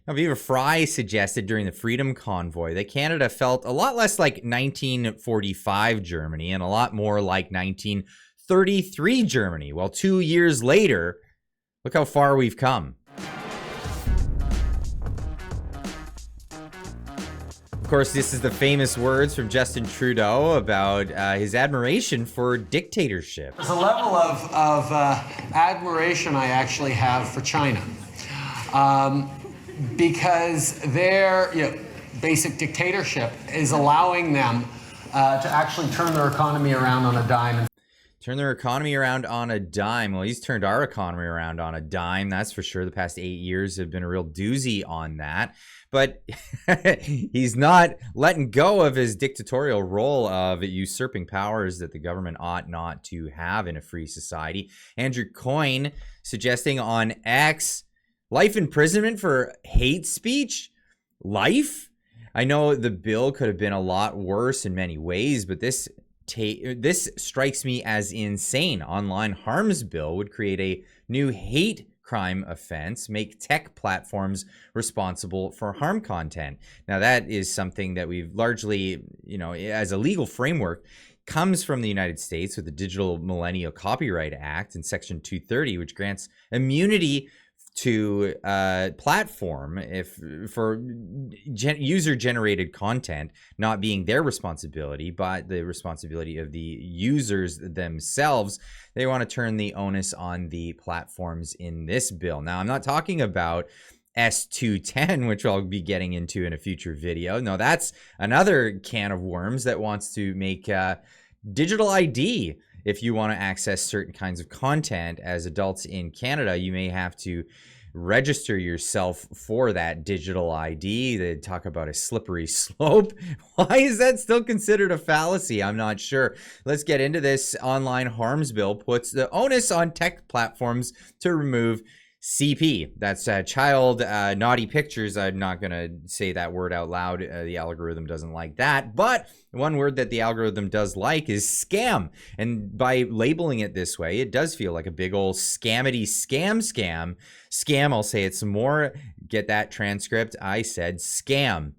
Now, Viva Fry suggested during the Freedom Convoy that Canada felt a lot less like 1945 Germany and a lot more like 1933 Germany. Well, 2 years later, look how far we've come. Of course, this is the famous words from Justin Trudeau about his admiration for dictatorship. There's a level of admiration I actually have for China. Because their basic dictatorship is allowing them to actually turn their economy around on a dime. Turn their economy around on a dime. Well, he's turned our economy around on a dime, that's for sure. The past 8 years have been a real doozy on that. But he's not letting go of his dictatorial role of usurping powers that the government ought not to have in a free society. Andrew Coyne suggesting on X, life imprisonment for hate speech? Life? I know the bill could have been a lot worse in many ways, but this strikes me as insane. Online harms bill would create a new hate crime offense, make tech platforms responsible for harm content. Now, that is something that we've largely, as a legal framework, comes from the United States with the Digital Millennial Copyright Act in Section 230, which grants immunity to platform for user-generated content not being their responsibility, but the responsibility of the users themselves. They want to turn the onus on the platforms in this bill. Now, I'm not talking about S210, which I'll be getting into in a future video. No, that's another can of worms that wants to make digital ID. If you want to access certain kinds of content as adults in Canada, you may have to register yourself for that digital ID. They talk about a slippery slope. Why is that still considered a fallacy? I'm not sure. Let's get into this. Online harms bill puts the onus on tech platforms to remove CP. That's child naughty pictures. I'm not going to say that word out loud. The algorithm doesn't like that. But one word that the algorithm does like is scam. And by labeling it this way, it does feel like a big old scamity scam. I'll say it some more. Get that transcript. I said scam.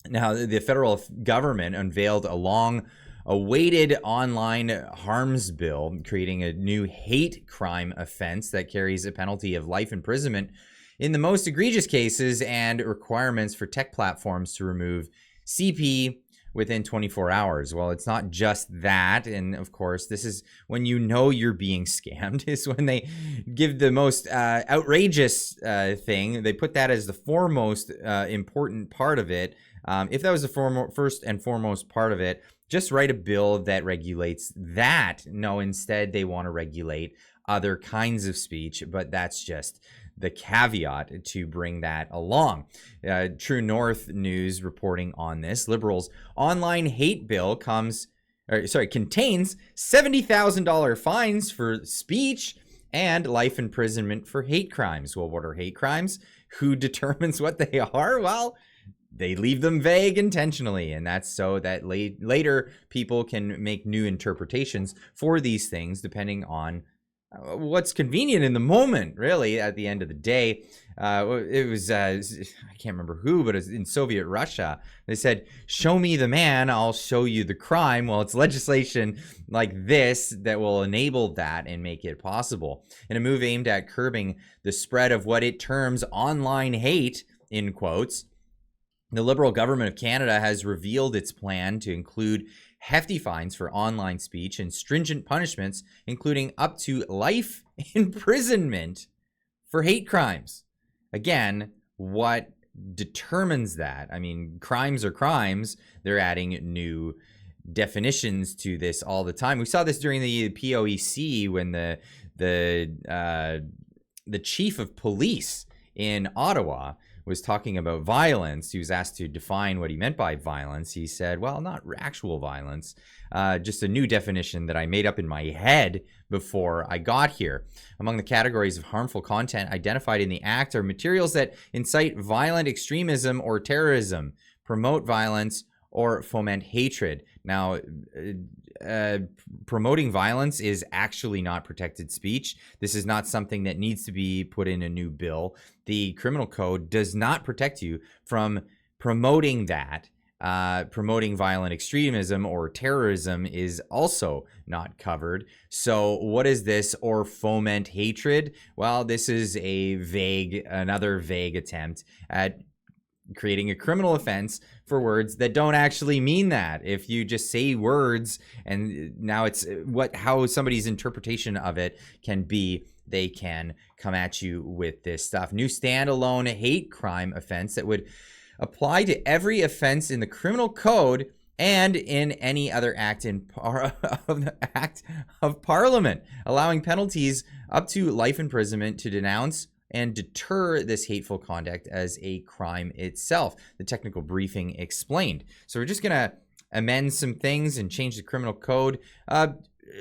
Now, the federal government unveiled a long-awaited online harms bill, creating a new hate crime offense that carries a penalty of life imprisonment in the most egregious cases and requirements for tech platforms to remove CP within 24 hours. Well, it's not just that. And of course, this is when you know you're being scammed, is when they give the most outrageous thing. They put that as the foremost important part of it. If that was the first and foremost part of it, just write a bill that regulates that. No, instead they want to regulate other kinds of speech, but that's just the caveat to bring that along. True North News reporting on this. Liberals' online hate bill contains $70,000 fines for speech and life imprisonment for hate crimes. Well, what are hate crimes? Who determines what they are? Well, they leave them vague intentionally, and that's so that later people can make new interpretations for these things depending on what's convenient in the moment, really, at the end of the day. It was, I can't remember who, but it was in Soviet Russia. They said, show me the man, I'll show you the crime. Well, it's legislation like this that will enable that and make it possible. In a move aimed at curbing the spread of what it terms online hate, in quotes, the Liberal government of Canada has revealed its plan to include hefty fines for online speech and stringent punishments, including up to life imprisonment for hate crimes. Again, what determins that? I mean, crimes are crimes. They're adding new definitions to this all the time. We saw this during the POEC when the chief of police in Ottawa was talking about violence. He was asked to define what he meant by violence. He said, well, not actual violence, just a new definition that I made up in my head before I got here. Among the categories of harmful content identified in the Act are materials that incite violent extremism or terrorism, promote violence, or foment hatred. Now, promoting violence is actually not protected speech. This is not something that needs to be put in a new bill. The criminal code does not protect you from promoting that. Promoting violent extremism or terrorism is also not covered. So what is this? Or foment hatred? Well, this is another vague attempt at creating a criminal offense for words that don't actually mean that. If you just say words and now it's how somebody's interpretation of it can be, they can come at you with this stuff. New standalone hate crime offense that would apply to every offense in the criminal code and in any other act of Parliament, allowing penalties up to life imprisonment to denounce and deter this hateful conduct as a crime itself, the technical briefing explained. So we're just going to amend some things and change the criminal code.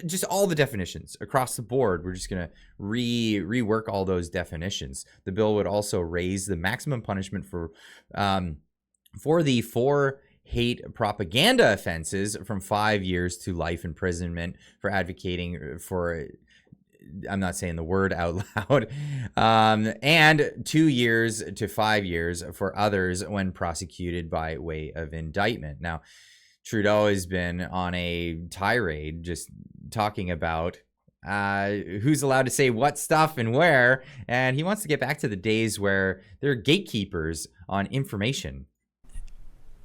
Just all the definitions across the board. We're just going to rework all those definitions. The bill would also raise the maximum punishment for the 4 hate propaganda offenses from 5 years to life imprisonment for advocating for, I'm not saying the word out loud, and 2 years to 5 years for others when prosecuted by way of indictment. Now, Trudeau has been on a tirade just talking about who's allowed to say what stuff and where, and he wants to get back to the days where there are gatekeepers on information.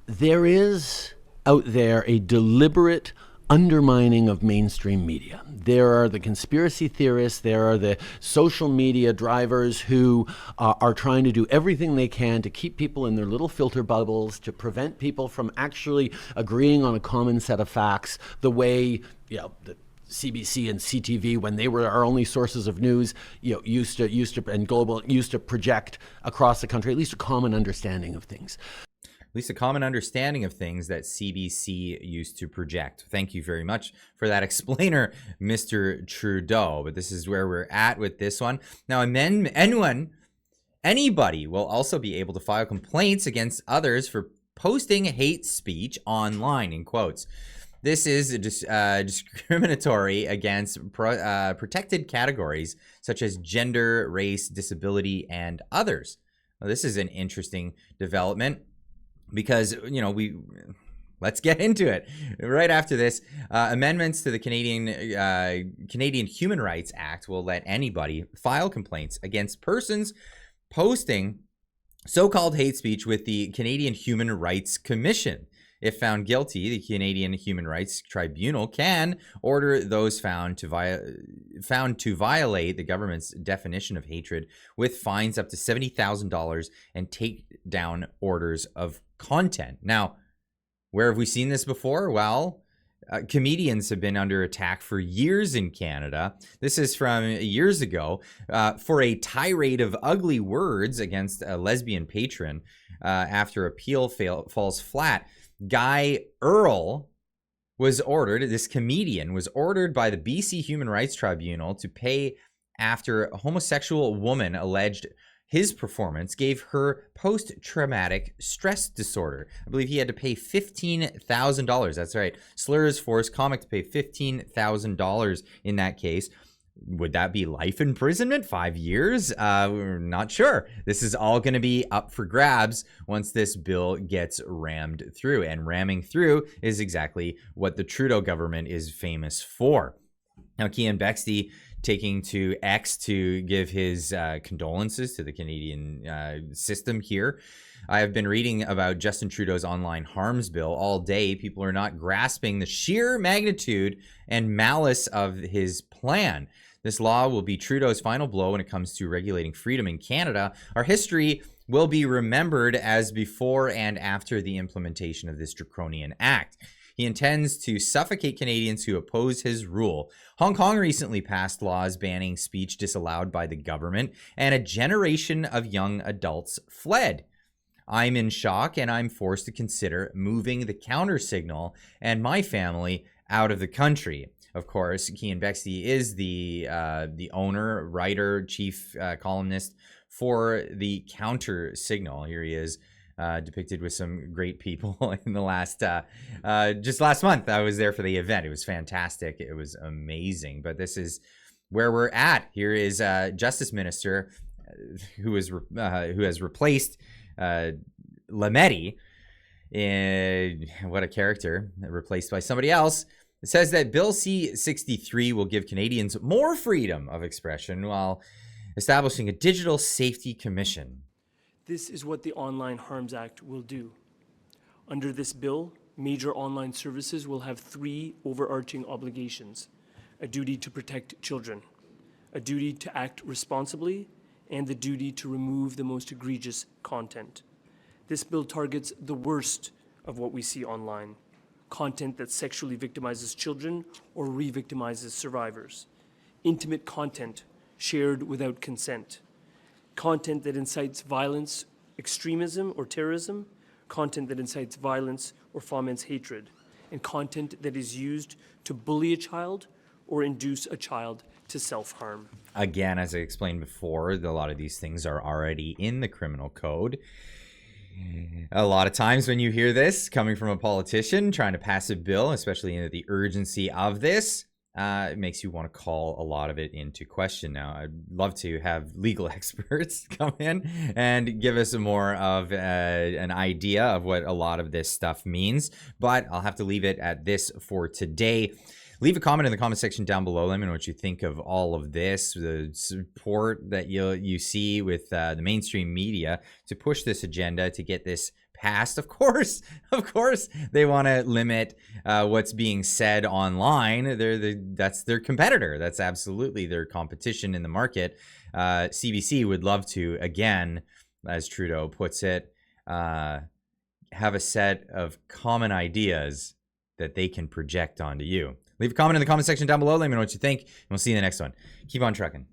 There is out there a deliberate undermining of mainstream media. There are the conspiracy theorists, there are the social media drivers who are trying to do everything they can to keep people in their little filter bubbles, to prevent people from actually agreeing on a common set of facts, the way, the CBC and CTV, when they were our only sources of news, used to project across the country at least a common understanding of things. At least a common understanding of things that CBC used to project. Thank you very much for that explainer, Mr. Trudeau. But this is where we're at with this one. Now, anybody will also be able to file complaints against others for posting hate speech online, in quotes. This is discriminatory against protected categories such as gender, race, disability, and others. Now, this is an interesting development, because, let's get into it. Right after this, amendments to the Canadian Human Rights Act will let anybody file complaints against persons posting so-called hate speech with the Canadian Human Rights Commission. If found guilty, the Canadian Human Rights Tribunal can order those found to violate the government's definition of hatred with fines up to $70,000 and take down orders of content. Now, where have we seen this before? Well, comedians have been under attack for years in Canada. This is from years ago for a tirade of ugly words against a lesbian patron after appeal falls flat. Guy Earl this comedian was ordered by the BC Human Rights Tribunal to pay after a homosexual woman alleged his performance gave her post-traumatic stress disorder. I believe he had to pay $15,000. That's right. Slurs forced comic to pay $15,000 in that case. Would that be life imprisonment? 5 years? We're not sure. This is all going to be up for grabs once this bill gets rammed through. And ramming through is exactly what the Trudeau government is famous for. Now, Kean Bexte taking to X to give his condolences to the Canadian system here. I have been reading about Justin Trudeau's online harms bill all day. People are not grasping the sheer magnitude and malice of his plan. This law will be Trudeau's final blow when it comes to regulating freedom in Canada. Our history will be remembered as before and after the implementation of this draconian act. He intends to suffocate Canadians who oppose his rule. Hong Kong recently passed laws banning speech disallowed by the government, and a generation of young adults fled. I'm in shock, and I'm forced to consider moving the counter signal and my family out of the country. Of course, Kean Bexte is the owner, writer, chief columnist for the Counter Signal. Here he is depicted with some great people in the last, just last month. I was there for the event. It was fantastic. It was amazing. But this is where we're at. Here is Justice Minister who has replaced Lametti. What a character, replaced by somebody else. It says that Bill C-63 will give Canadians more freedom of expression while establishing a digital safety commission. This is what the Online Harms Act will do. Under this bill, major online services will have 3 overarching obligations: a duty to protect children, a duty to act responsibly, and the duty to remove the most egregious content. This bill targets the worst of what we see online: content that sexually victimizes children or re-victimizes survivors, intimate content shared without consent, content that incites violence, extremism, or terrorism, content that incites violence or foments hatred, and content that is used to bully a child or induce a child to self-harm. Again, as I explained before, a lot of these things are already in the criminal code. A lot of times when you hear this coming from a politician trying to pass a bill, especially in the urgency of this, it makes you want to call a lot of it into question. Now, I'd love to have legal experts come in and give us more of an idea of what a lot of this stuff means, but I'll have to leave it at this for today. Leave a comment in the comment section down below. Let me know what you think of all of this, the support that you see with the mainstream media to push this agenda, to get this passed. Of course, they want to limit what's being said online. That's their competitor. That's absolutely their competition in the market. CBC would love to, again, as Trudeau puts it, have a set of common ideas that they can project onto you. Leave a comment in the comment section down below. Let me know what you think, and we'll see you in the next one. Keep on trucking.